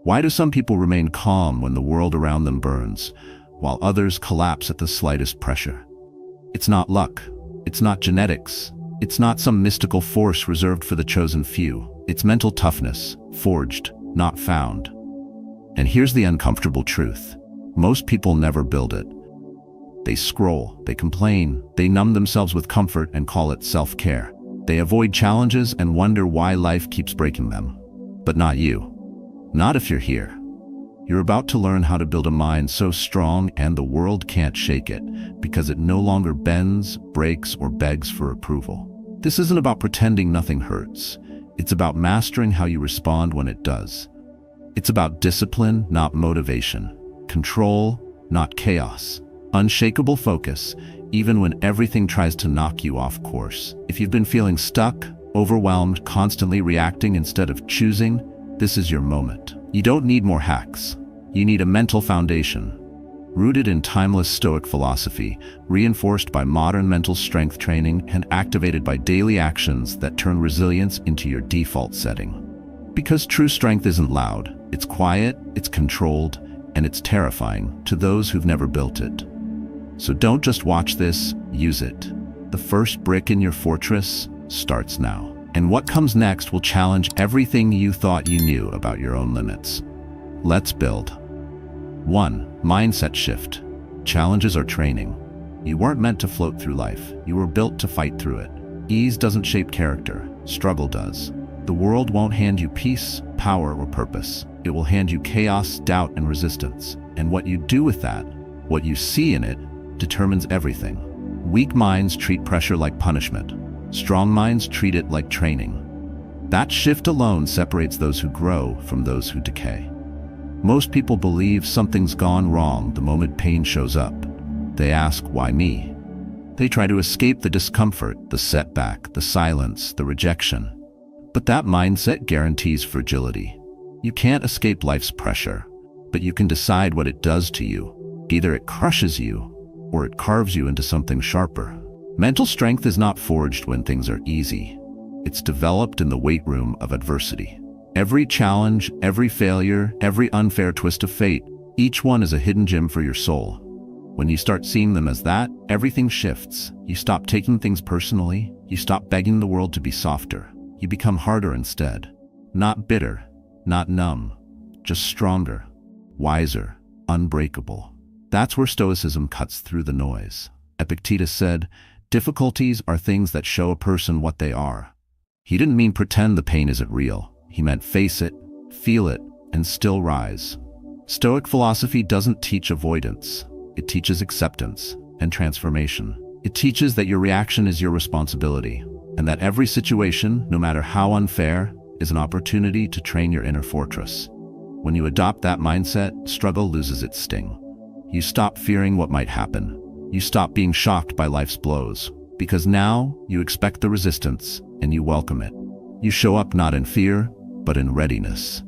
Why do some people remain calm when the world around them burns, while others collapse at the slightest pressure? It's not luck. It's not genetics. It's not some mystical force reserved for the chosen few. It's mental toughness, forged, not found. And here's the uncomfortable truth. Most people never build it. They scroll, they complain, they numb themselves with comfort and call it self-care. They avoid challenges and wonder why life keeps breaking them. But not you. Not if you're here. You're about to learn how to build a mind so strong and the world can't shake it, because it no longer bends, breaks, or begs for approval. This isn't about pretending nothing hurts. It's about mastering how you respond when it does. It's about discipline, not motivation. Control, not chaos. Unshakable focus, even when everything tries to knock you off course. If you've been feeling stuck, overwhelmed, constantly reacting instead of choosing, this is your moment. You don't need more hacks. You need a mental foundation, rooted in timeless Stoic philosophy, reinforced by modern mental strength training, and activated by daily actions that turn resilience into your default setting. Because true strength isn't loud, it's quiet, it's controlled, and it's terrifying to those who've never built it. So don't just watch this, use it. The first brick in your fortress starts now. And what comes next will challenge everything you thought you knew about your own limits. Let's build. 1. Mindset shift. Challenges are training. You weren't meant to float through life. You were built to fight through it. Ease doesn't shape character. Struggle does. The world won't hand you peace, power, or purpose. It will hand you chaos, doubt, and resistance. And what you do with that, what you see in it, determines everything. Weak minds treat pressure like punishment. Strong minds treat it like training. That shift alone separates those who grow from those who decay. Most people believe something's gone wrong the moment pain shows up. They ask, why me? They try to escape the discomfort, the setback, the silence, the rejection. But that mindset guarantees fragility. You can't escape life's pressure, but you can decide what it does to you. Either it crushes you, or it carves you into something sharper. Mental strength is not forged when things are easy. It's developed in the weight room of adversity. Every challenge, every failure, every unfair twist of fate, each one is a hidden gem for your soul. When you start seeing them as that, everything shifts. You stop taking things personally. You stop begging the world to be softer. You become harder instead. Not bitter, not numb, just stronger, wiser, unbreakable. That's where Stoicism cuts through the noise. Epictetus said, difficulties are things that show a person what they are. He didn't mean pretend the pain isn't real. He meant face it, feel it, and still rise. Stoic philosophy doesn't teach avoidance. It teaches acceptance and transformation. It teaches that your reaction is your responsibility, and that every situation, no matter how unfair, is an opportunity to train your inner fortress. When you adopt that mindset, struggle loses its sting. You stop fearing what might happen. You stop being shocked by life's blows, because now you expect the resistance and you welcome it. You show up not in fear, but in readiness.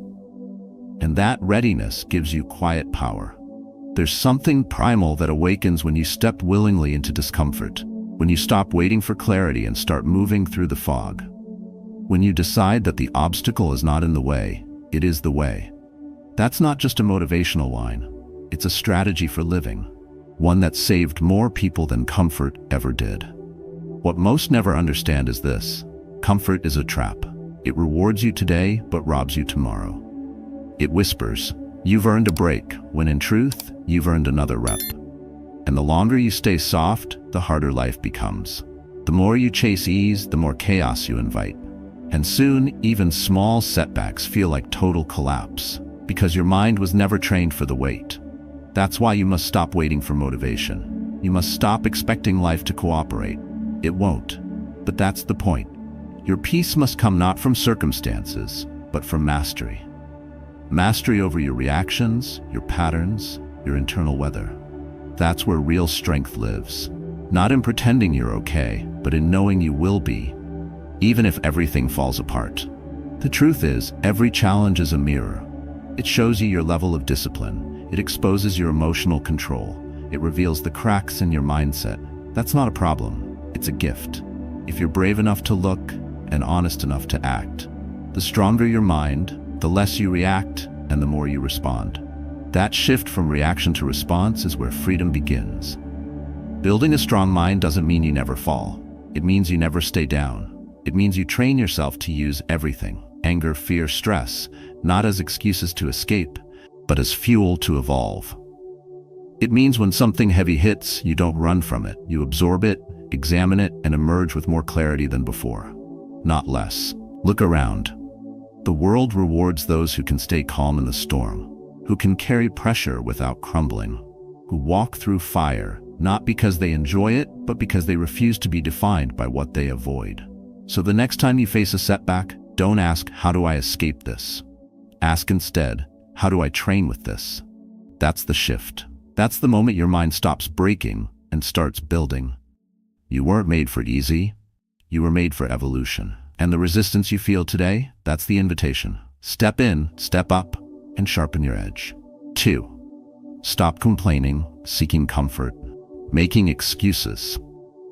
And that readiness gives you quiet power. There's something primal that awakens when you step willingly into discomfort, when you stop waiting for clarity and start moving through the fog. When you decide that the obstacle is not in the way, it is the way. That's not just a motivational line. It's a strategy for living, one that saved more people than comfort ever did. What most never understand is this: comfort is a trap. It rewards you today, but robs you tomorrow. It whispers, you've earned a break, when in truth, you've earned another rep. And the longer you stay soft, the harder life becomes. The more you chase ease, the more chaos you invite. And soon, even small setbacks feel like total collapse, because your mind was never trained for the weight. That's why you must stop waiting for motivation. You must stop expecting life to cooperate. It won't. But that's the point. Your peace must come not from circumstances, but from mastery. Mastery over your reactions, your patterns, your internal weather. That's where real strength lives. Not in pretending you're okay, but in knowing you will be, even if everything falls apart. The truth is, every challenge is a mirror. It shows you your level of discipline. It exposes your emotional control. It reveals the cracks in your mindset. That's not a problem. It's a gift. If you're brave enough to look and honest enough to act. The stronger your mind, the less you react, and the more you respond. That shift from reaction to response is where freedom begins. Building a strong mind doesn't mean you never fall. It means you never stay down. It means you train yourself to use everything, anger, fear, stress, not as excuses to escape, but as fuel to evolve. It means when something heavy hits, you don't run from it. You absorb it, examine it, and emerge with more clarity than before, not less. Look around. The world rewards those who can stay calm in the storm, who can carry pressure without crumbling, who walk through fire, not because they enjoy it, but because they refuse to be defined by what they avoid. So the next time you face a setback, don't ask, how do I escape this? Ask instead, how do I train with this? That's the shift. That's the moment your mind stops breaking and starts building. You weren't made for easy. You were made for evolution. And the resistance you feel today, that's the invitation. Step in, step up, and sharpen your edge. 2. Stop complaining, seeking comfort, making excuses.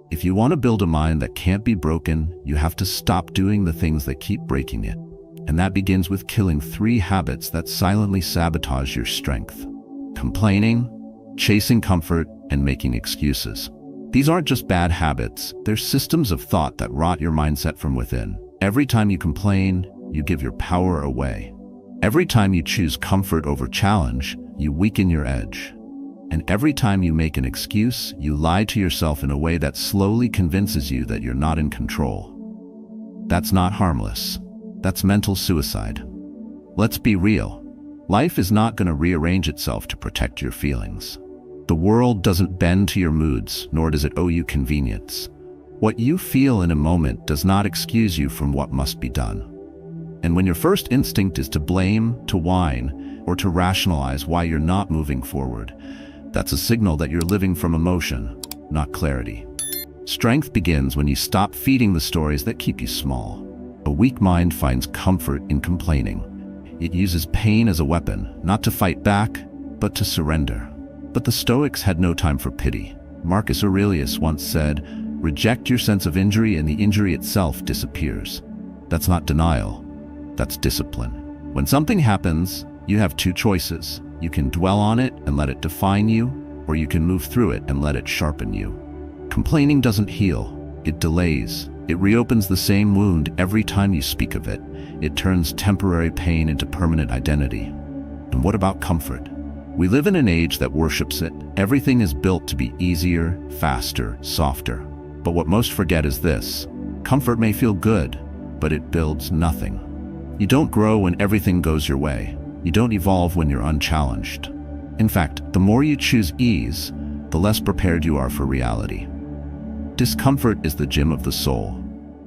If you want to build a mind that can't be broken, you have to stop doing the things that keep breaking it. And that begins with killing 3 habits that silently sabotage your strength. Complaining, chasing comfort, and making excuses. These aren't just bad habits, they're systems of thought that rot your mindset from within. Every time you complain, you give your power away. Every time you choose comfort over challenge, you weaken your edge. And every time you make an excuse, you lie to yourself in a way that slowly convinces you that you're not in control. That's not harmless. That's mental suicide. Let's be real. Life is not going to rearrange itself to protect your feelings. The world doesn't bend to your moods, nor does it owe you convenience. What you feel in a moment does not excuse you from what must be done. And when your first instinct is to blame, to whine, or to rationalize why you're not moving forward, that's a signal that you're living from emotion, not clarity. Strength begins when you stop feeding the stories that keep you small. A weak mind finds comfort in complaining. It uses pain as a weapon, not to fight back, but to surrender. But the Stoics had no time for pity. Marcus Aurelius once said, "Reject your sense of injury and the injury itself disappears." That's not denial, that's discipline. When something happens, you have 2 choices. You can dwell on it and let it define you, or you can move through it and let it sharpen you. Complaining doesn't heal, it delays. It reopens the same wound every time you speak of it. It turns temporary pain into permanent identity. And what about comfort? We live in an age that worships it. Everything is built to be easier, faster, softer. But what most forget is this: comfort may feel good, but it builds nothing. You don't grow when everything goes your way. You don't evolve when you're unchallenged. In fact, the more you choose ease, the less prepared you are for reality. Discomfort is the gym of the soul.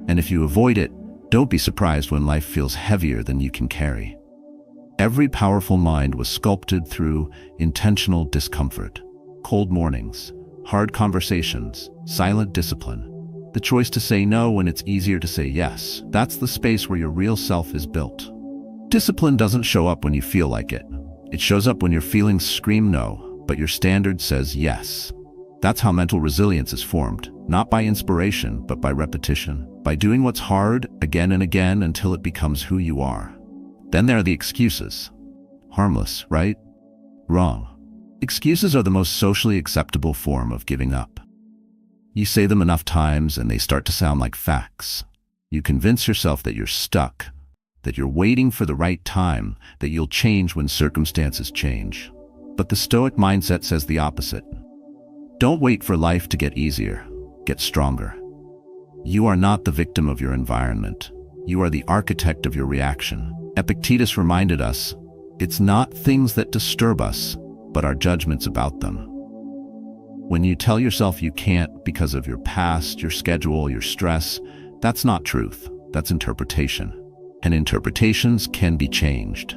And if you avoid it, don't be surprised when life feels heavier than you can carry. Every powerful mind was sculpted through intentional discomfort. Cold mornings, hard conversations, silent discipline. The choice to say no when it's easier to say yes. That's the space where your real self is built. Discipline doesn't show up when you feel like it. It shows up when your feelings scream no, but your standard says yes. That's how mental resilience is formed, not by inspiration, but by repetition, by doing what's hard again and again until it becomes who you are. Then there are the excuses. Harmless, right? Wrong. Excuses are the most socially acceptable form of giving up. You say them enough times and they start to sound like facts. You convince yourself that you're stuck, that you're waiting for the right time, that you'll change when circumstances change. But the Stoic mindset says the opposite. Don't wait for life to get easier, get stronger. You are not the victim of your environment. You are the architect of your reaction. Epictetus reminded us, it's not things that disturb us, but our judgments about them. When you tell yourself you can't because of your past, your schedule, your stress, that's not truth, that's interpretation. And interpretations can be changed.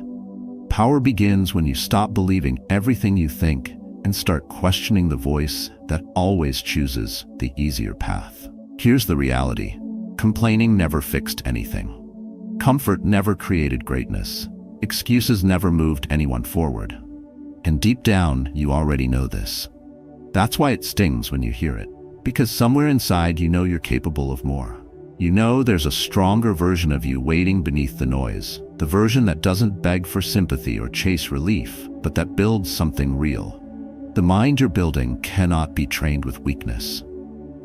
Power begins when you stop believing everything you think and start questioning the voice that always chooses the easier path. Here's the reality. Complaining never fixed anything. Comfort never created greatness. Excuses never moved anyone forward. And deep down, you already know this. That's why it stings when you hear it. Because somewhere inside you know you're capable of more. You know there's a stronger version of you waiting beneath the noise, the version that doesn't beg for sympathy or chase relief, but that builds something real. The mind you're building cannot be trained with weakness.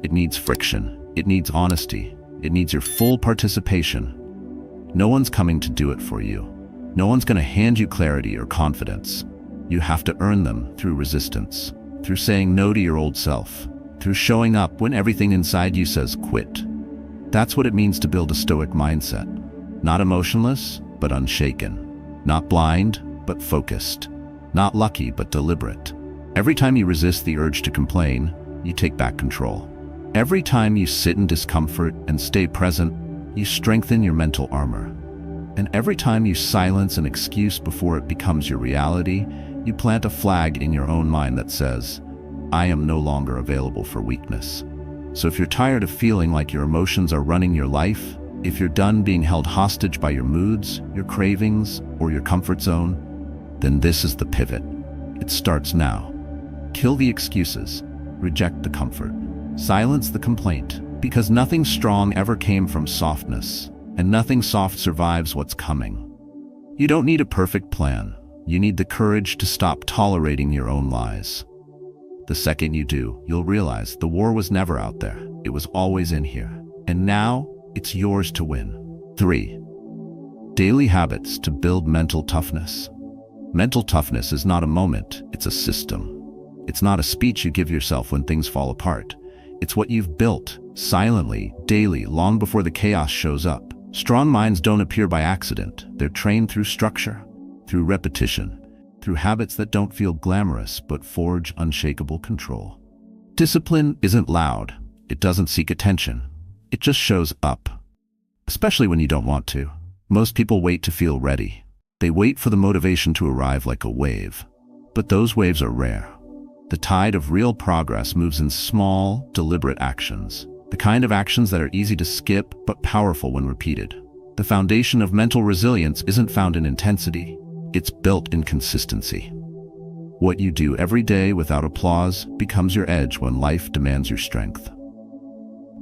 It needs friction, it needs honesty, it needs your full participation. No one's coming to do it for you. No one's going to hand you clarity or confidence. You have to earn them through resistance, through saying no to your old self, through showing up when everything inside you says quit. That's what it means to build a Stoic mindset. Not emotionless, but unshaken. Not blind, but focused. Not lucky, but deliberate. Every time you resist the urge to complain, you take back control. Every time you sit in discomfort and stay present, you strengthen your mental armor. And every time you silence an excuse before it becomes your reality, you plant a flag in your own mind that says, I am no longer available for weakness. So if you're tired of feeling like your emotions are running your life, if you're done being held hostage by your moods, your cravings, or your comfort zone, then this is the pivot. It starts now. Kill the excuses, reject the comfort, silence the complaint, because nothing strong ever came from softness, and nothing soft survives what's coming. You don't need a perfect plan. You need the courage to stop tolerating your own lies. The second you do, you'll realize the war was never out there. It was always in here. And now, it's yours to win. 3. Daily habits to build mental toughness. Mental toughness is not a moment, it's a system. It's not a speech you give yourself when things fall apart. It's what you've built, silently, daily, long before the chaos shows up. Strong minds don't appear by accident. They're trained through structure, through repetition, through habits that don't feel glamorous but forge unshakable control. Discipline isn't loud. It doesn't seek attention. It just shows up. Especially when you don't want to. Most people wait to feel ready. They wait for the motivation to arrive like a wave. But those waves are rare. The tide of real progress moves in small, deliberate actions. The kind of actions that are easy to skip but powerful when repeated. The foundation of mental resilience isn't found in intensity. It's built in consistency. What you do every day without applause becomes your edge when life demands your strength.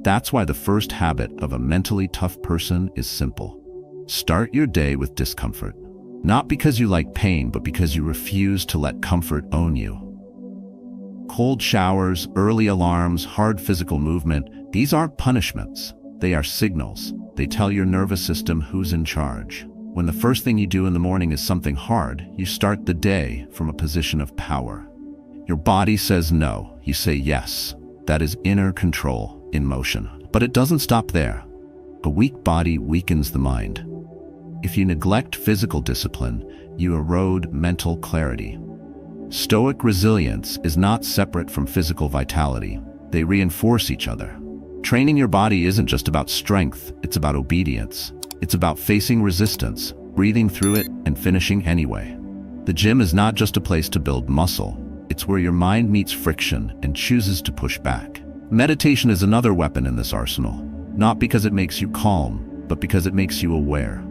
That's why the first habit of a mentally tough person is simple. Start your day with discomfort. Not because you like pain, but because you refuse to let comfort own you. Cold showers, early alarms, hard physical movement, these aren't punishments. They are signals. They tell your nervous system who's in charge. When the first thing you do in the morning is something hard, you start the day from a position of power. Your body says no, you say yes. That is inner control in motion. But it doesn't stop there. A weak body weakens the mind. If you neglect physical discipline, you erode mental clarity. Stoic resilience is not separate from physical vitality. They reinforce each other. Training your body isn't just about strength, it's about obedience. It's about facing resistance, breathing through it, and finishing anyway. The gym is not just a place to build muscle. It's where your mind meets friction and chooses to push back. Meditation is another weapon in this arsenal. Not because it makes you calm, but because it makes you aware.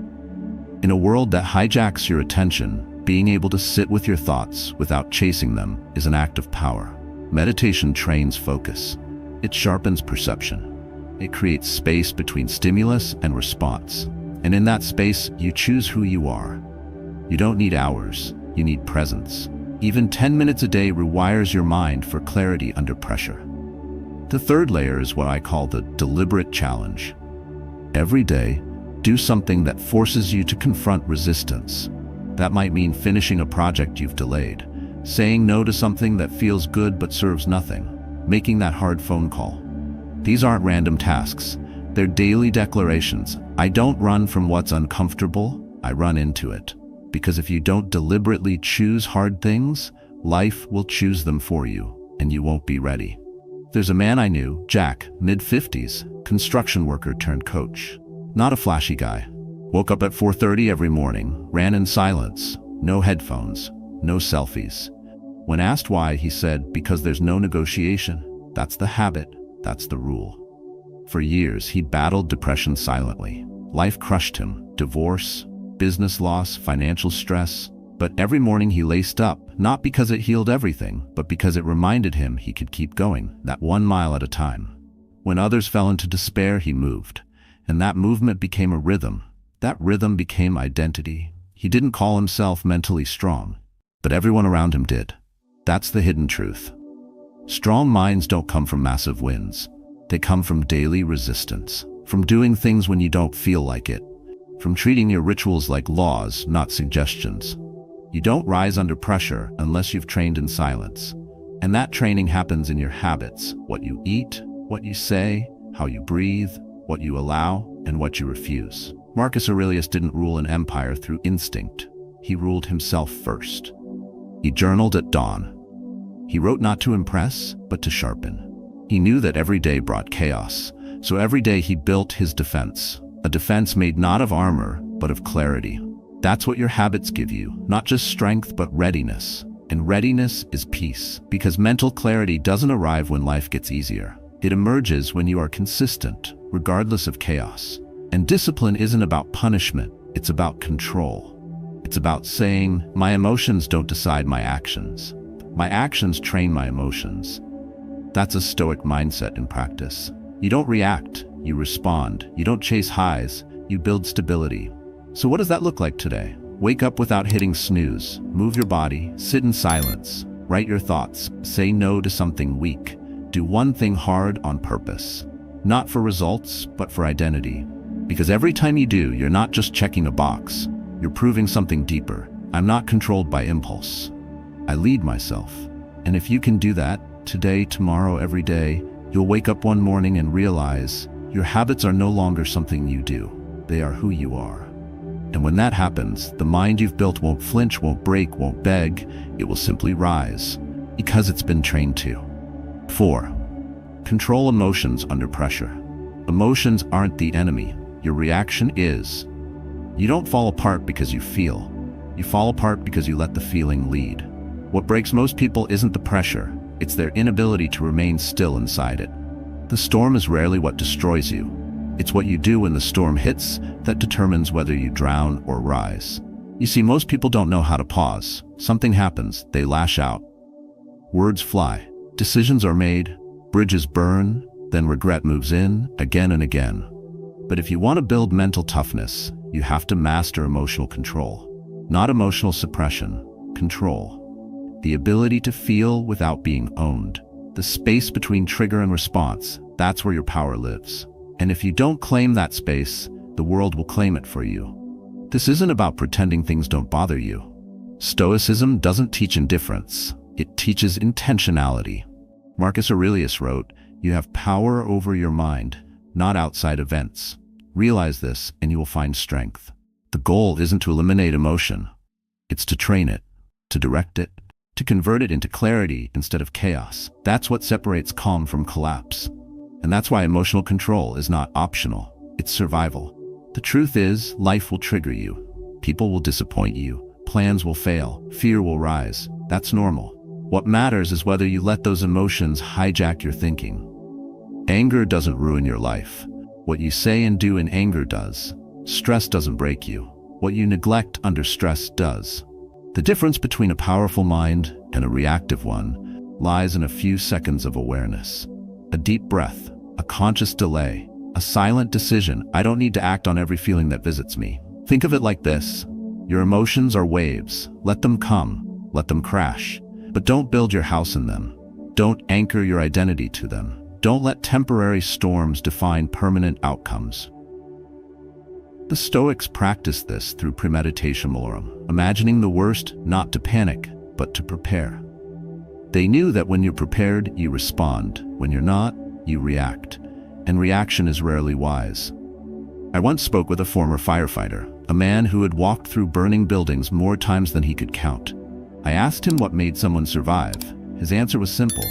In a world that hijacks your attention, being able to sit with your thoughts without chasing them is an act of power. Meditation trains focus. It sharpens perception. It creates space between stimulus and response. And in that space, you choose who you are. You don't need hours, you need presence. Even 10 minutes a day rewires your mind for clarity under pressure. The third layer is what I call the deliberate challenge. Every day, do something that forces you to confront resistance. That might mean finishing a project you've delayed, saying no to something that feels good but serves nothing, making that hard phone call. These aren't random tasks. They're daily declarations. I don't run from what's uncomfortable, I run into it. Because if you don't deliberately choose hard things, life will choose them for you, and you won't be ready. There's a man I knew, Jack, mid-50s, construction worker turned coach. Not a flashy guy. Woke up at 4:30 every morning, ran in silence, no headphones, no selfies. When asked why, he said, because there's no negotiation. That's the habit, that's the rule. For years, he'd battled depression silently. Life crushed him, divorce, business loss, financial stress. But every morning he laced up, not because it healed everything, but because it reminded him he could keep going, that 1 mile at a time. When others fell into despair, he moved. And that movement became a rhythm. That rhythm became identity. He didn't call himself mentally strong, but everyone around him did. That's the hidden truth. Strong minds don't come from massive wins. They come from daily resistance, from doing things when you don't feel like it, from treating your rituals like laws, not suggestions. You don't rise under pressure unless you've trained in silence. And that training happens in your habits: what you eat, what you say, how you breathe, what you allow, and what you refuse. Marcus Aurelius didn't rule an empire through instinct. He ruled himself first. He journaled at dawn. He wrote not to impress, but to sharpen. He knew that every day brought chaos, so every day he built his defense, a defense made not of armor, but of clarity. That's what your habits give you, not just strength, but readiness. And readiness is peace, because mental clarity doesn't arrive when life gets easier. It emerges when you are consistent, regardless of chaos. And discipline isn't about punishment, it's about control. It's about saying, my emotions don't decide my actions. My actions train my emotions. That's a Stoic mindset in practice. You don't react, you respond. You don't chase highs, you build stability. So what does that look like today? Wake up without hitting snooze, move your body, sit in silence, write your thoughts, say no to something weak. Do one thing hard on purpose. Not for results, but for identity. Because every time you do, you're not just checking a box. You're proving something deeper. I'm not controlled by impulse. I lead myself. And if you can do that, today, tomorrow, every day, you'll wake up one morning and realize your habits are no longer something you do. They are who you are. And when that happens, the mind you've built won't flinch, won't break, won't beg. It will simply rise, because it's been trained to. 4. Control emotions under pressure. Emotions aren't the enemy. Your reaction is. You don't fall apart because you feel. You fall apart because you let the feeling lead. What breaks most people isn't the pressure. It's their inability to remain still inside it. The storm is rarely what destroys you. It's what you do when the storm hits that determines whether you drown or rise. You see, most people don't know how to pause. Something happens, they lash out. Words fly. Decisions are made. Bridges burn. Then regret moves in, again and again. But if you want to build mental toughness, you have to master emotional control. Not emotional suppression, control. The ability to feel without being owned. The space between trigger and response, that's where your power lives. And if you don't claim that space, the world will claim it for you. This isn't about pretending things don't bother you. Stoicism doesn't teach indifference. It teaches intentionality. Marcus Aurelius wrote, "You have power over your mind, not outside events. Realize this and you will find strength." The goal isn't to eliminate emotion. It's to train it, to direct it, to convert it into clarity instead of chaos. That's what separates calm from collapse. And that's why emotional control is not optional. It's survival. The truth is, life will trigger you. People will disappoint you. Plans will fail. Fear will rise. That's normal. What matters is whether you let those emotions hijack your thinking. Anger doesn't ruin your life. What you say and do in anger does. Stress doesn't break you. What you neglect under stress does. The difference between a powerful mind and a reactive one lies in a few seconds of awareness. A deep breath, a conscious delay, a silent decision. I don't need to act on every feeling that visits me. Think of it like this. Your emotions are waves. Let them come. Let them crash. But don't build your house in them. Don't anchor your identity to them. Don't let temporary storms define permanent outcomes. The Stoics practiced this through premeditation malorum, imagining the worst, not to panic, but to prepare. They knew that when you're prepared, you respond. When you're not, you react. And reaction is rarely wise. I once spoke with a former firefighter, a man who had walked through burning buildings more times than he could count. I asked him what made someone survive. His answer was simple.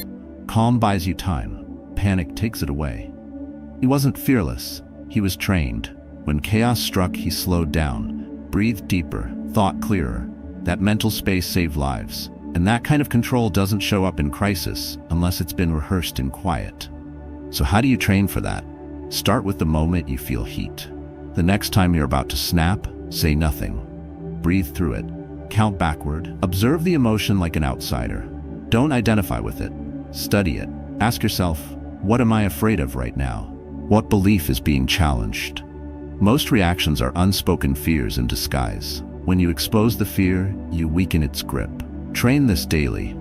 Calm buys you time. Panic takes it away. He wasn't fearless. He was trained. When chaos struck, he slowed down, breathed deeper, thought clearer. That mental space saved lives. And that kind of control doesn't show up in crisis unless it's been rehearsed in quiet. So how do you train for that? Start with the moment you feel heat. The next time you're about to snap, say nothing. Breathe through it. Count backward. Observe the emotion like an outsider. Don't identify with it. Study it. Ask yourself, what am I afraid of right now? What belief is being challenged? Most reactions are unspoken fears in disguise. When you expose the fear, you weaken its grip. Train this daily.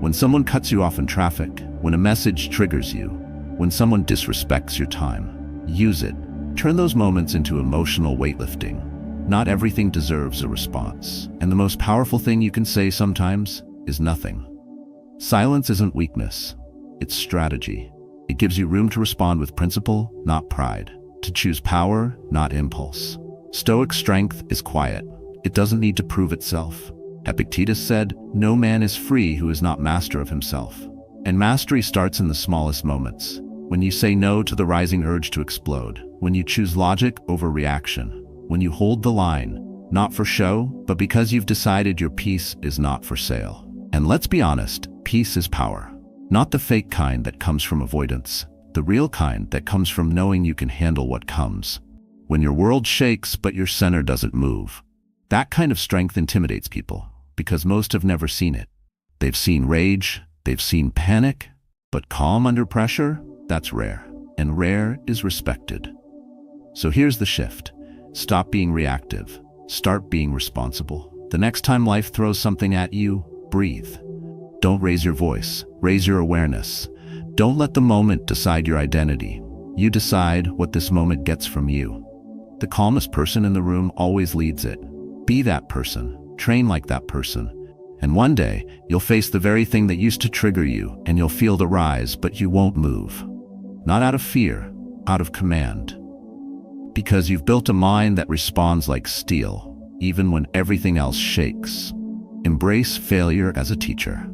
When someone cuts you off in traffic, when a message triggers you, when someone disrespects your time, use it. Turn those moments into emotional weightlifting. Not everything deserves a response. And the most powerful thing you can say sometimes is nothing. Silence isn't weakness. It's strategy. It gives you room to respond with principle, not pride. To choose power, not impulse. Stoic strength is quiet. It doesn't need to prove itself. Epictetus said, "No man is free who is not master of himself." And mastery starts in the smallest moments. When you say no to the rising urge to explode. When you choose logic over reaction. When you hold the line, not for show, but because you've decided your peace is not for sale. And let's be honest, peace is power. Not the fake kind that comes from avoidance. The real kind that comes from knowing you can handle what comes. When your world shakes but your center doesn't move. That kind of strength intimidates people, because most have never seen it. They've seen rage, they've seen panic, but calm under pressure, that's rare. And rare is respected. So here's the shift. Stop being reactive. Start being responsible. The next time life throws something at you, breathe. Don't raise your voice, raise your awareness. Don't let the moment decide your identity. You decide what this moment gets from you. The calmest person in the room always leads it. Be that person, train like that person. And one day, you'll face the very thing that used to trigger you, and you'll feel the rise, but you won't move. Not out of fear, out of command. Because you've built a mind that responds like steel, even when everything else shakes. Embrace failure as a teacher.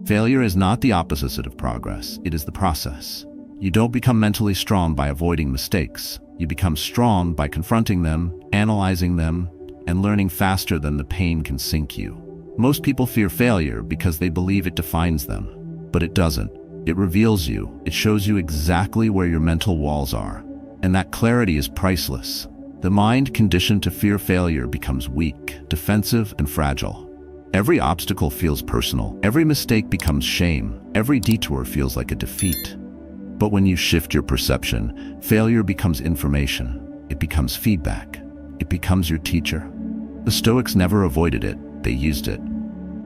Failure is not the opposite of progress, it is the process. You don't become mentally strong by avoiding mistakes. You become strong by confronting them, analyzing them, and learning faster than the pain can sink you. Most people fear failure because they believe it defines them. But it doesn't. It reveals you. It shows you exactly where your mental walls are. And that clarity is priceless. The mind conditioned to fear failure becomes weak, defensive, and fragile. Every obstacle feels personal. Every mistake becomes shame. Every detour feels like a defeat. But when you shift your perception, failure becomes information. It becomes feedback. It becomes your teacher. The Stoics never avoided it. They used it.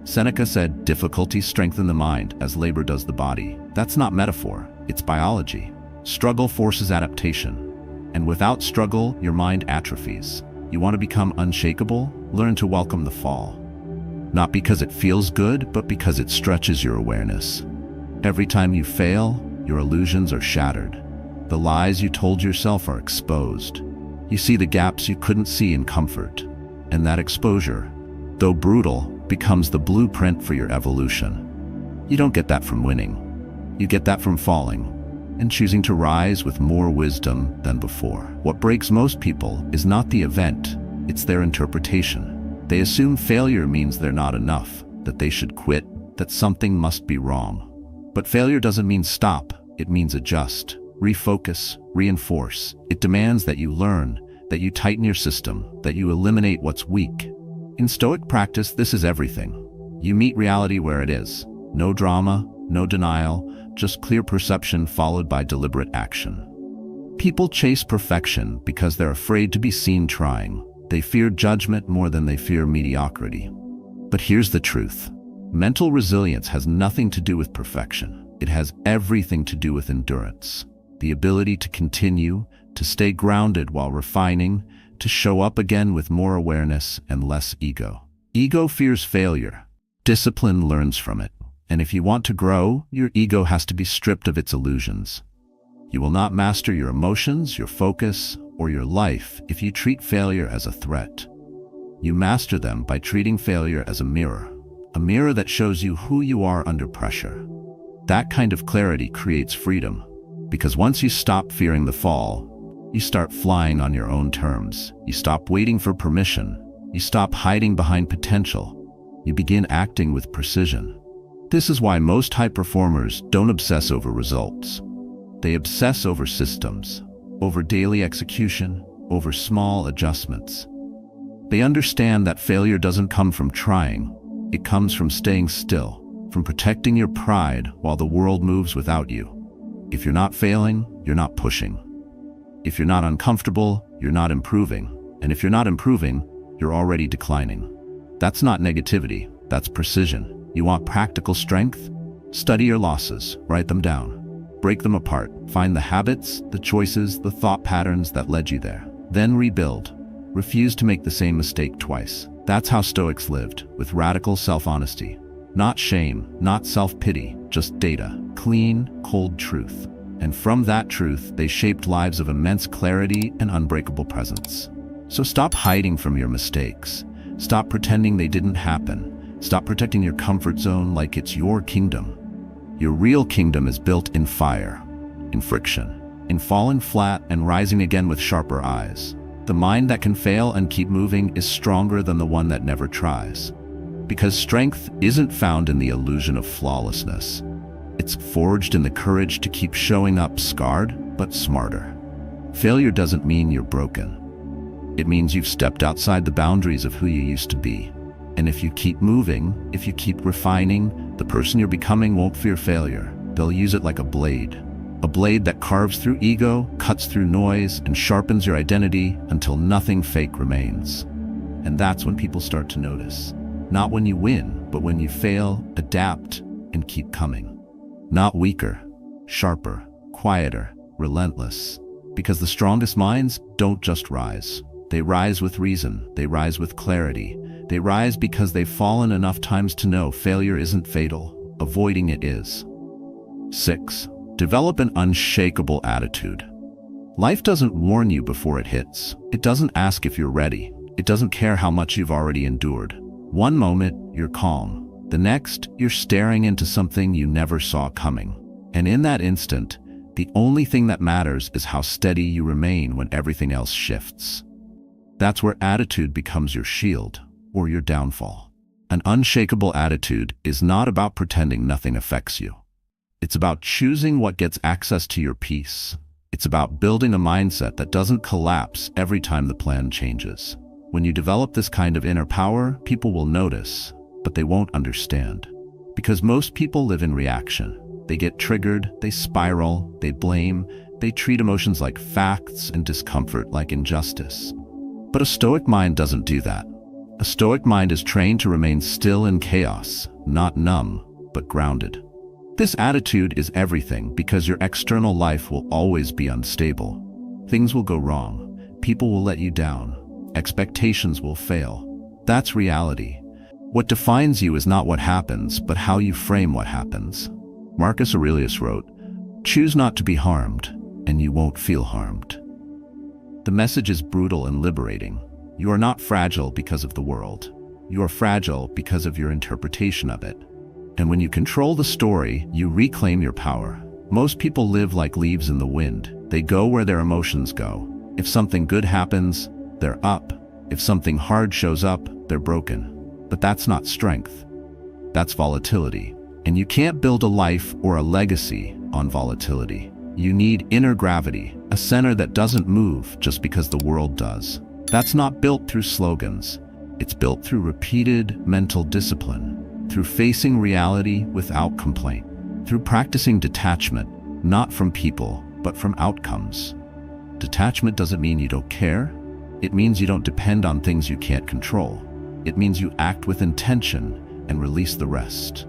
Seneca said, "Difficulties strengthen the mind as labor does the body." That's not metaphor. It's biology. Struggle forces adaptation. And without struggle, your mind atrophies. You want to become unshakable? Learn to welcome the fall. Not because it feels good, but because it stretches your awareness. Every time you fail, your illusions are shattered. The lies you told yourself are exposed. You see the gaps you couldn't see in comfort. And that exposure, though brutal, becomes the blueprint for your evolution. You don't get that from winning. You get that from falling and choosing to rise with more wisdom than before. What breaks most people is not the event, it's their interpretation. They assume failure means they're not enough, that they should quit, that something must be wrong. But failure doesn't mean stop, it means adjust, refocus, reinforce. It demands that you learn, that you tighten your system, that you eliminate what's weak. In Stoic practice, this is everything. You meet reality where it is. No drama, no denial, just clear perception followed by deliberate action. People chase perfection because they're afraid to be seen trying. They fear judgment more than they fear mediocrity. But here's the truth. Mental resilience has nothing to do with perfection. It has everything to do with endurance. The ability to continue, to stay grounded while refining, to show up again with more awareness and less ego. Ego fears failure. Discipline learns from it. And if you want to grow, your ego has to be stripped of its illusions. You will not master your emotions, your focus, or your life if you treat failure as a threat. You master them by treating failure as a mirror that shows you who you are under pressure. That kind of clarity creates freedom, because once you stop fearing the fall, you start flying on your own terms. You stop waiting for permission. You stop hiding behind potential. You begin acting with precision. This is why most high performers don't obsess over results. They obsess over systems, over daily execution, over small adjustments. They understand that failure doesn't come from trying. It comes from staying still, from protecting your pride while the world moves without you. If you're not failing, you're not pushing. If you're not uncomfortable, you're not improving. And if you're not improving, you're already declining. That's not negativity, that's precision. You want practical strength? Study your losses, write them down. Break them apart, find the habits, the choices, the thought patterns that led you there. Then rebuild. Refuse to make the same mistake twice. That's how Stoics lived, with radical self-honesty. Not shame, not self-pity, just data. Clean, cold truth. And from that truth, they shaped lives of immense clarity and unbreakable presence. So stop hiding from your mistakes. Stop pretending they didn't happen. Stop protecting your comfort zone like it's your kingdom. Your real kingdom is built in fire, in friction, in falling flat and rising again with sharper eyes. The mind that can fail and keep moving is stronger than the one that never tries. Because strength isn't found in the illusion of flawlessness. It's forged in the courage to keep showing up scarred, but smarter. Failure doesn't mean you're broken. It means you've stepped outside the boundaries of who you used to be. And if you keep moving, if you keep refining, the person you're becoming won't fear failure. They'll use it like a blade that carves through ego, cuts through noise, and sharpens your identity until nothing fake remains. And that's when people start to notice. Not when you win, but when you fail, adapt, and keep coming. Not weaker, sharper, quieter, relentless. Because the strongest minds don't just rise. They rise with reason, they rise with clarity. They rise because they've fallen enough times to know failure isn't fatal, avoiding it is. 6. Develop an unshakable attitude. Life doesn't warn you before it hits. It doesn't ask if you're ready. It doesn't care how much you've already endured. One moment, you're calm. The next, you're staring into something you never saw coming. And in that instant, the only thing that matters is how steady you remain when everything else shifts. That's where attitude becomes your shield, or your downfall. An unshakable attitude is not about pretending nothing affects you. It's about choosing what gets access to your peace. It's about building a mindset that doesn't collapse every time the plan changes. When you develop this kind of inner power, people will notice, but they won't understand. Because most people live in reaction. They get triggered, they spiral, they blame, they treat emotions like facts and discomfort like injustice. But a Stoic mind doesn't do that. A Stoic mind is trained to remain still in chaos, not numb, but grounded. This attitude is everything because your external life will always be unstable. Things will go wrong, people will let you down, expectations will fail. That's reality. What defines you is not what happens, but how you frame what happens. Marcus Aurelius wrote, "Choose not to be harmed, and you won't feel harmed." The message is brutal and liberating. You are not fragile because of the world. You are fragile because of your interpretation of it. And when you control the story, you reclaim your power. Most people live like leaves in the wind. They go where their emotions go. If something good happens, they're up. If something hard shows up, they're broken. But that's not strength. That's volatility. And you can't build a life or a legacy on volatility. You need inner gravity, a center that doesn't move just because the world does. That's not built through slogans. It's built through repeated mental discipline, through facing reality without complaint, through practicing detachment, not from people, but from outcomes. Detachment doesn't mean you don't care. It means you don't depend on things you can't control. It means you act with intention and release the rest.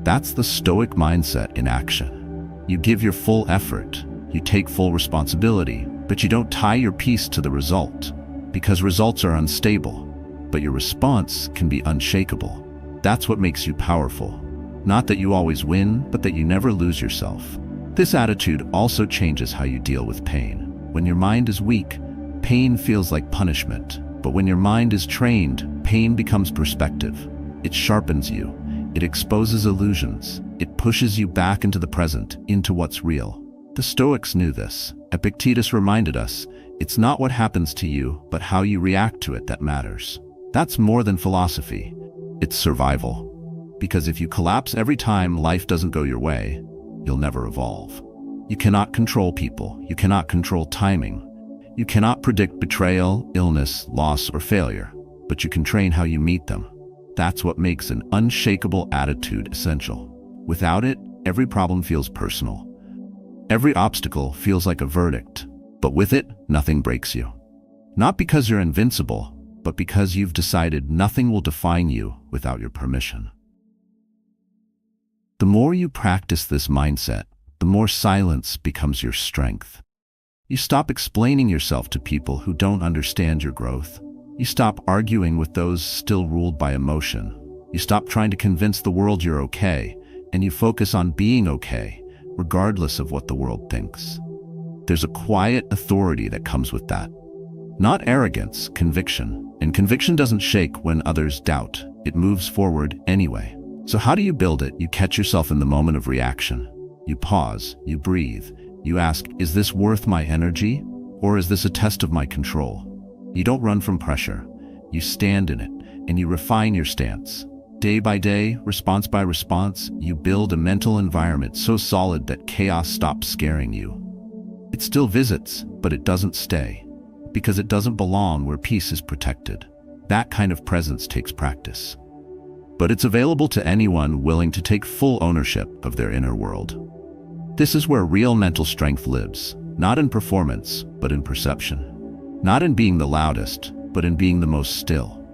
That's the Stoic mindset in action. You give your full effort, you take full responsibility, but you don't tie your peace to the result, because results are unstable, but your response can be unshakable. That's what makes you powerful. Not that you always win, but that you never lose yourself. This attitude also changes how you deal with pain. When your mind is weak, pain feels like punishment. But when your mind is trained, pain becomes perspective. It sharpens you. It exposes illusions. It pushes you back into the present, into what's real. The Stoics knew this. Epictetus reminded us, it's not what happens to you, but how you react to it that matters. That's more than philosophy. It's survival. Because if you collapse every time life doesn't go your way, you'll never evolve. You cannot control people. You cannot control timing. You cannot predict betrayal, illness, loss, or failure, but you can train how you meet them. That's what makes an unshakable attitude essential. Without it, every problem feels personal. Every obstacle feels like a verdict. But with it, nothing breaks you. Not because you're invincible, but because you've decided nothing will define you without your permission. The more you practice this mindset, the more silence becomes your strength. You stop explaining yourself to people who don't understand your growth. You stop arguing with those still ruled by emotion. You stop trying to convince the world you're okay, and you focus on being okay, regardless of what the world thinks. There's a quiet authority that comes with that. Not arrogance, conviction. And conviction doesn't shake when others doubt. It moves forward anyway. So how do you build it? You catch yourself in the moment of reaction. You pause, you breathe, you ask, is this worth my energy? Or is this a test of my control? You don't run from pressure. You stand in it, and you refine your stance. Day by day, response by response, you build a mental environment so solid that chaos stops scaring you. It still visits, but it doesn't stay, because it doesn't belong where peace is protected. That kind of presence takes practice. But it's available to anyone willing to take full ownership of their inner world. This is where real mental strength lives, not in performance, but in perception. Not in being the loudest, but in being the most still.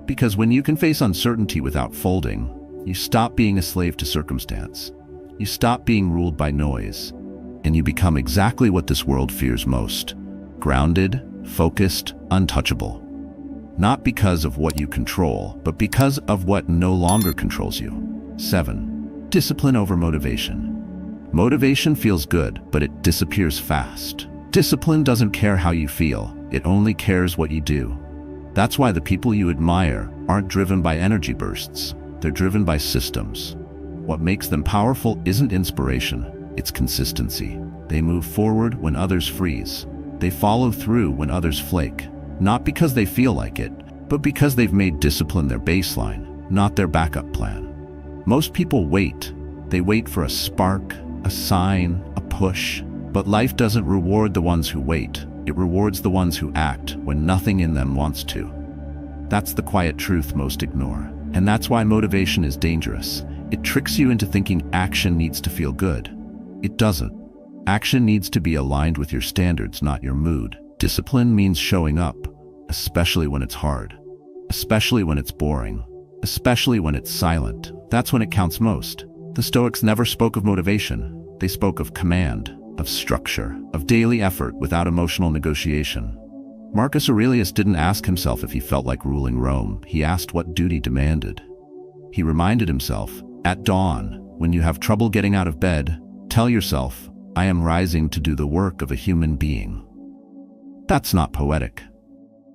Because when you can face uncertainty without folding, you stop being a slave to circumstance. You stop being ruled by noise, and you become exactly what this world fears most: grounded, focused, untouchable. Not because of what you control, but because of what no longer controls you. 7. Discipline over motivation. Motivation feels good, but it disappears fast. Discipline doesn't care how you feel, it only cares what you do. That's why the people you admire aren't driven by energy bursts, they're driven by systems. What makes them powerful isn't inspiration, it's consistency. They move forward when others freeze. They follow through when others flake. Not because they feel like it, but because they've made discipline their baseline, not their backup plan. Most people wait. They wait for a spark, a sign, a push. But life doesn't reward the ones who wait. It rewards the ones who act when nothing in them wants to. That's the quiet truth most ignore. And that's why motivation is dangerous. It tricks you into thinking action needs to feel good. It doesn't. Action needs to be aligned with your standards, not your mood. Discipline means showing up, especially when it's hard, especially when it's boring, especially when it's silent. That's when it counts most. The Stoics never spoke of motivation. They spoke of command, of structure, of daily effort without emotional negotiation. Marcus Aurelius didn't ask himself if he felt like ruling Rome. He asked what duty demanded. He reminded himself, at dawn, when you have trouble getting out of bed, tell yourself, I am rising to do the work of a human being. That's not poetic.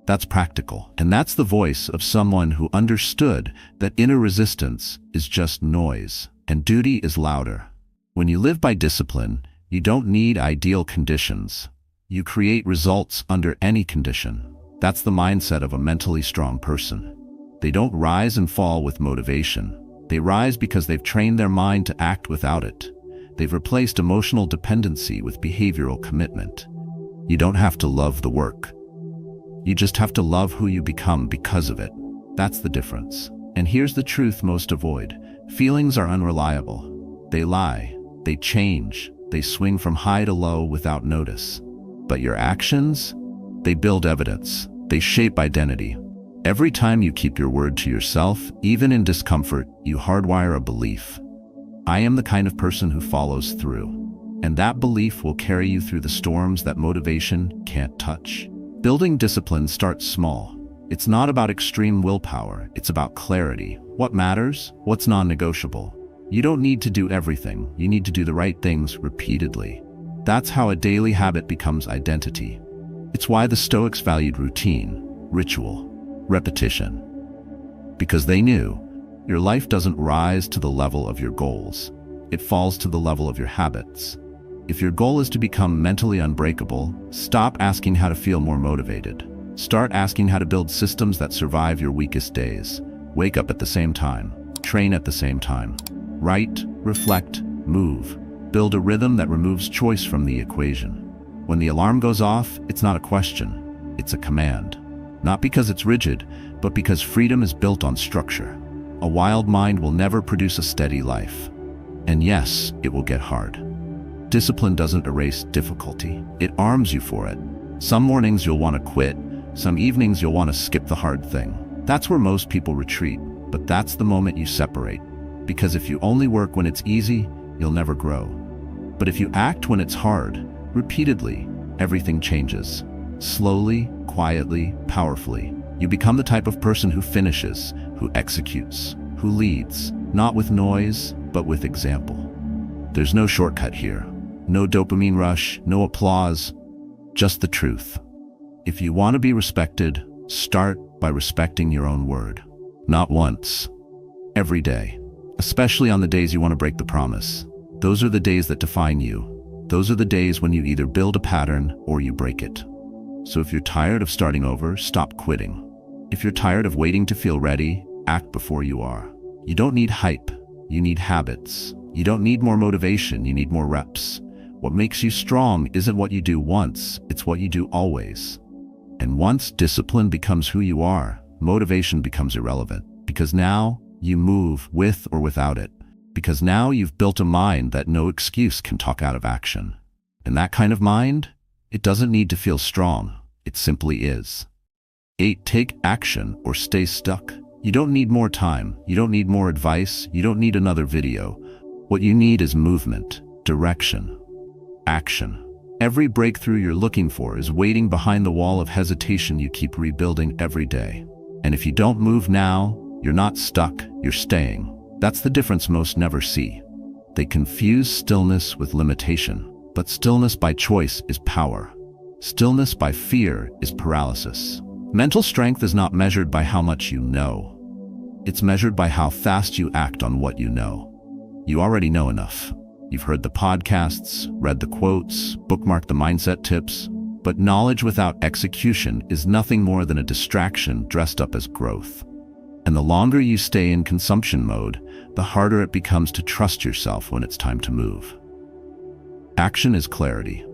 That's practical. And that's the voice of someone who understood that inner resistance is just noise, and duty is louder. When you live by discipline, you don't need ideal conditions. You create results under any condition. That's the mindset of a mentally strong person. They don't rise and fall with motivation. They rise because they've trained their mind to act without it. They've replaced emotional dependency with behavioral commitment. You don't have to love the work. You just have to love who you become because of it. That's the difference. And here's the truth most avoid. Feelings are unreliable. They lie. They change. They swing from high to low without notice. But your actions? They build evidence. They shape identity. Every time you keep your word to yourself, even in discomfort, you hardwire a belief. I am the kind of person who follows through. And that belief will carry you through the storms that motivation can't touch. Building discipline starts small. It's not about extreme willpower, it's about clarity. What matters? What's non-negotiable? You don't need to do everything, you need to do the right things repeatedly. That's how a daily habit becomes identity. It's why the Stoics valued routine, ritual, repetition. Because they knew your life doesn't rise to the level of your goals. It falls to the level of your habits. If your goal is to become mentally unbreakable, stop asking how to feel more motivated. Start asking how to build systems that survive your weakest days. Wake up at the same time. Train at the same time. Write, reflect, move. Build a rhythm that removes choice from the equation. When the alarm goes off, it's not a question, it's a command. Not because it's rigid, but because freedom is built on structure. A wild mind will never produce a steady life. And yes, it will get hard. discipline doesn't erase difficulty. It arms you for it. Some mornings you'll want to quit. Some evenings you'll want to skip the hard thing. That's where most people retreat, but that's the moment you separate. Because if you only work when it's easy, you'll never grow. But if you act when it's hard, repeatedly, everything changes. Slowly, quietly, powerfully. You become the type of person who finishes, who executes, who leads, not with noise, but with example. There's no shortcut here. No dopamine rush, no applause, just the truth. If you want to be respected, start by respecting your own word. Not once, every day. Especially on the days you want to break the promise. Those are the days that define you. Those are the days when you either build a pattern or you break it. So if you're tired of starting over, stop quitting. If you're tired of waiting to feel ready, act before you are. You don't need hype, you need habits. You don't need more motivation, you need more reps. What makes you strong isn't what you do once, it's what you do always. And once discipline becomes who you are, motivation becomes irrelevant. Because now, you move with or without it. Because now you've built a mind that no excuse can talk out of action. And that kind of mind, it doesn't need to feel strong. It simply is. 8. Take action or stay stuck. You don't need more time. You don't need more advice. You don't need another video. What you need is movement, direction, action. Every breakthrough you're looking for is waiting behind the wall of hesitation you keep rebuilding every day. And if you don't move now, you're not stuck, you're staying. That's the difference most never see. They confuse stillness with limitation, but stillness by choice is power. Stillness by fear is paralysis. Mental strength is not measured by how much you know. It's measured by how fast you act on what you know. You already know enough. You've heard the podcasts, read the quotes, bookmarked the mindset tips, but knowledge without execution is nothing more than a distraction dressed up as growth. And the longer you stay in consumption mode, the harder it becomes to trust yourself when it's time to move. Action is clarity.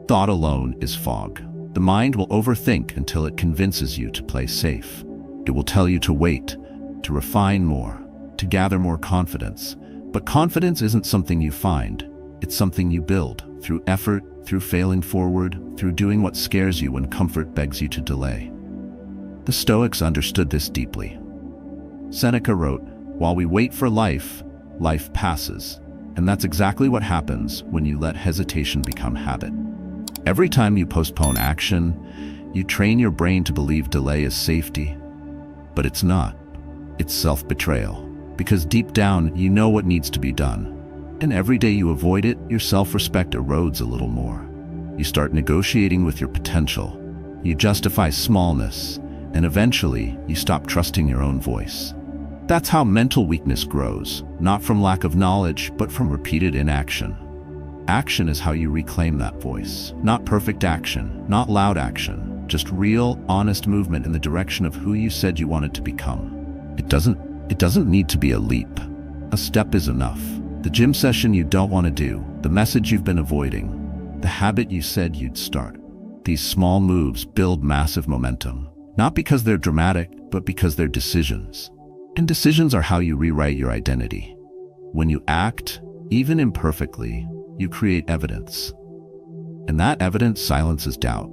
Thought alone is fog. The mind will overthink until it convinces you to play safe. It will tell you to wait, to refine more, to gather more confidence. But confidence isn't something you find. It's something you build through effort, through failing forward, through doing what scares you when comfort begs you to delay. The Stoics understood this deeply. Seneca wrote, "While we wait for life, life passes." And that's exactly what happens when you let hesitation become habit. Every time you postpone action, you train your brain to believe delay is safety. But it's not. It's self-betrayal. Because deep down, you know what needs to be done. And every day you avoid it, your self-respect erodes a little more. You start negotiating with your potential. You justify smallness. And eventually, you stop trusting your own voice. That's how mental weakness grows, not from lack of knowledge, but from repeated inaction. Action is how you reclaim that voice. Not perfect action, not loud action, just real, honest movement in the direction of who you said you wanted to become. It doesn't need to be a leap. A step is enough. The gym session you don't want to do, the message you've been avoiding, the habit you said you'd start. These small moves build massive momentum. Not because they're dramatic, but because they're decisions. And decisions are how you rewrite your identity. When you act, even imperfectly, you create evidence. And that evidence silences doubt.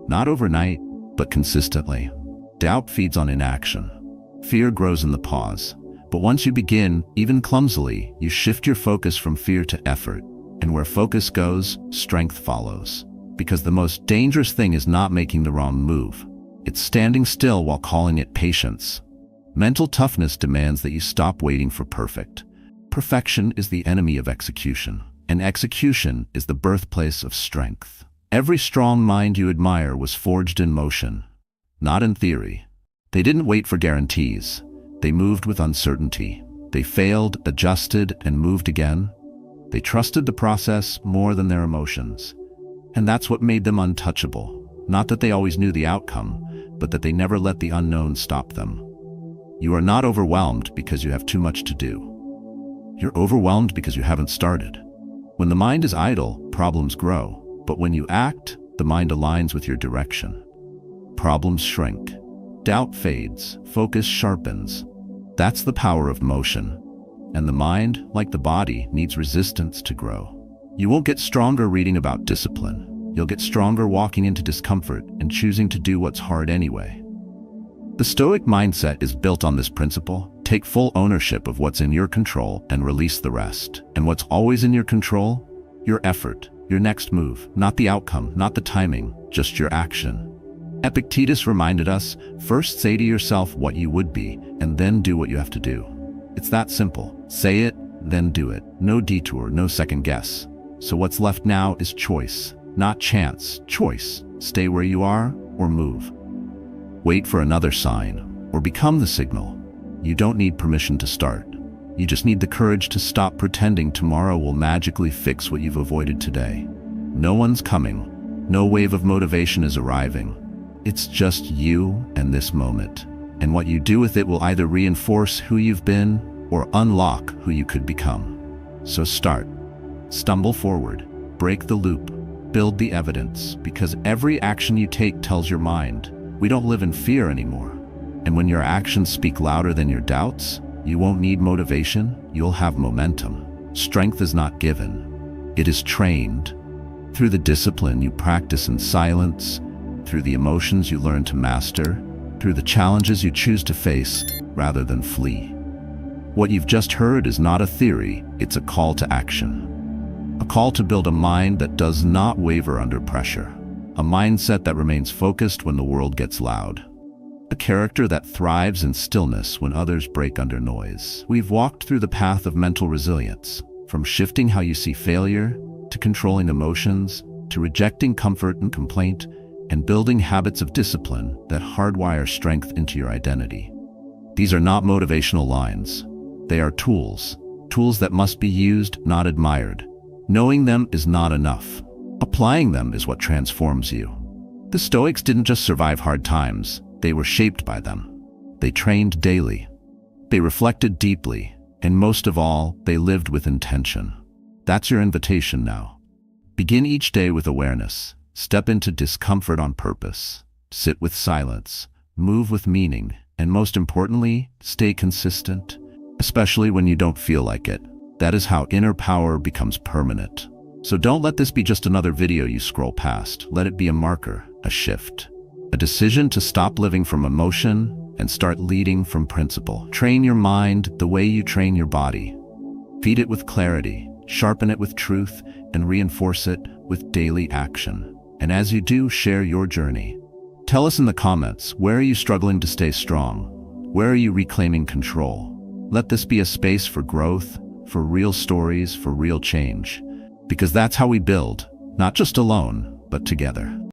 Not overnight, but consistently. Doubt feeds on inaction. Fear grows in the pause. But once you begin, even clumsily, you shift your focus from fear to effort. And where focus goes, strength follows. Because the most dangerous thing is not making the wrong move. It's standing still while calling it patience. Mental toughness demands that you stop waiting for perfect. Perfection is the enemy of execution, and execution is the birthplace of strength. Every strong mind you admire was forged in motion, not in theory. They didn't wait for guarantees. They moved with uncertainty. They failed, adjusted, and moved again. They trusted the process more than their emotions. And that's what made them untouchable. Not that they always knew the outcome, but that they never let the unknown stop them. You are not overwhelmed because you have too much to do. You're overwhelmed because you haven't started. When the mind is idle, problems grow. But when you act, the mind aligns with your direction. Problems shrink. Doubt fades. Focus sharpens. That's the power of motion. And the mind, like the body, needs resistance to grow. You won't get stronger reading about discipline. You'll get stronger walking into discomfort and choosing to do what's hard anyway. The Stoic mindset is built on this principle. Take full ownership of what's in your control and release the rest. And what's always in your control? Your effort, your next move, not the outcome, not the timing, just your action. Epictetus reminded us, first say to yourself what you would be, and then do what you have to do. It's that simple. Say it, then do it. No detour, no second guess. So what's left now is choice, not chance. Choice. Stay where you are or move. Wait for another sign or become the signal. You don't need permission to start. You just need the courage to stop pretending tomorrow will magically fix what you've avoided today. No one's coming. No wave of motivation is arriving. It's just you and this moment. And what you do with it will either reinforce who you've been or unlock who you could become. So start. Stumble forward. Break the loop. Build the evidence, because every action you take tells your mind, we don't live in fear anymore. And when your actions speak louder than your doubts, you won't need motivation, you'll have momentum. Strength is not given. It is trained. Through the discipline you practice in silence, through the emotions you learn to master, through the challenges you choose to face rather than flee. What you've just heard is not a theory, it's a call to action. A call to build a mind that does not waver under pressure. A mindset that remains focused when the world gets loud. A character that thrives in stillness when others break under noise. We've walked through the path of mental resilience, from shifting how you see failure, to controlling emotions, to rejecting comfort and complaint, and building habits of discipline that hardwire strength into your identity. These are not motivational lines. They are tools. Tools that must be used, not admired. Knowing them is not enough. Applying them is what transforms you. The Stoics didn't just survive hard times, they were shaped by them. They trained daily. They reflected deeply, and most of all, they lived with intention. That's your invitation now. Begin each day with awareness. Step into discomfort on purpose. Sit with silence. Move with meaning. And most importantly, stay consistent, especially when you don't feel like it. That is how inner power becomes permanent. So don't let this be just another video you scroll past. Let it be a marker, a shift, a decision to stop living from emotion and start leading from principle. Train your mind the way you train your body. Feed it with clarity, sharpen it with truth, and reinforce it with daily action. And as you do, share your journey. Tell us in the comments, where are you struggling to stay strong? Where are you reclaiming control? Let this be a space for growth, for real stories, for real change. Because that's how we build, not just alone, but together.